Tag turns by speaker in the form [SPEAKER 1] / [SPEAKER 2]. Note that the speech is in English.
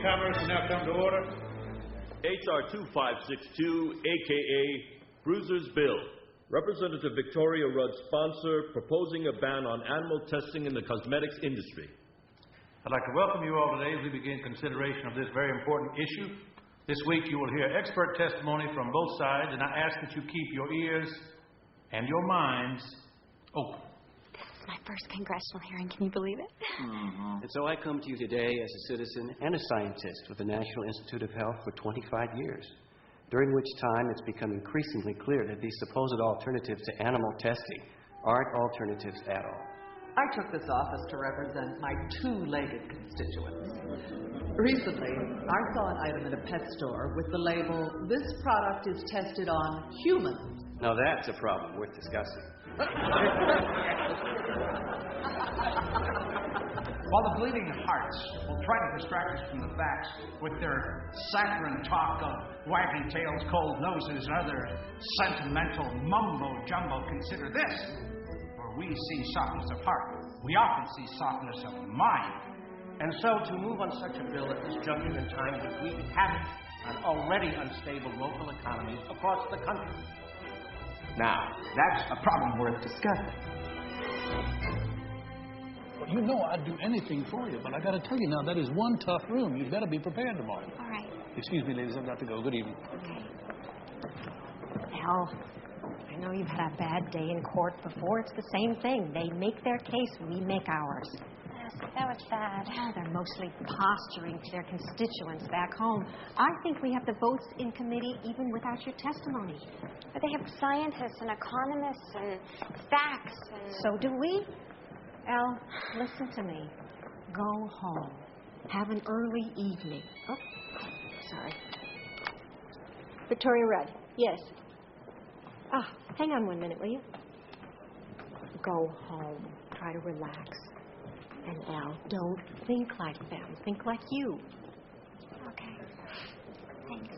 [SPEAKER 1] Commerce will now come to order.
[SPEAKER 2] HR 2562, a.k.a. Bruiser's Bill. Representative Victoria Rudd sponsor, proposing a ban on animal testing in the cosmetics industry.
[SPEAKER 1] I'd like to welcome you all today as we begin consideration of this very important issue. This week you will hear expert testimony from both sides, and I ask that you keep your ears and your minds open.
[SPEAKER 3] My first congressional hearing, can you believe it?
[SPEAKER 4] Mm-hmm. And so I come to you today as a citizen and a scientist with the National Institute of Health for 25 years, during which time it's become increasingly clear that these supposed alternatives to animal testing aren't alternatives at all.
[SPEAKER 5] I took this office to represent my two-legged constituents. Recently, I saw an item in a pet store with the label, "This product is tested on humans."
[SPEAKER 4] Now that's a problem worth discussing.
[SPEAKER 6] While the bleeding hearts will try to distract us from the facts with their saccharine talk of wagging tails, cold noses, and other sentimental mumbo-jumbo, consider this. Where we see softness of heart, we often see softness of mind.
[SPEAKER 7] And so to move on such a bill at this juncture in time would wreak havoc on already unstable local economies across the country.
[SPEAKER 6] Now, that's a problem worth discussing.
[SPEAKER 1] Well, you know I'd do anything for you, but I got to tell you now, that is one tough room. You've got to be prepared tomorrow.
[SPEAKER 3] All right.
[SPEAKER 1] Excuse me, ladies, I've got to go. Good evening.
[SPEAKER 3] Okay. Al, I know you've had a bad day in court before. It's the same thing. They make their case, we make ours.
[SPEAKER 8] That was bad.
[SPEAKER 3] Yeah, they're mostly posturing to their constituents back home. I think we have the votes in committee even without your testimony.
[SPEAKER 8] But they have scientists and economists and facts and...
[SPEAKER 3] So do we. Al, listen to me. Go home. Have an early evening. Oh, sorry. Victoria Rudd. Yes. Ah, hang on 1 minute, will you? Go home. Try to relax. And Al, don't think like them. Think like you.
[SPEAKER 8] Okay. Thanks.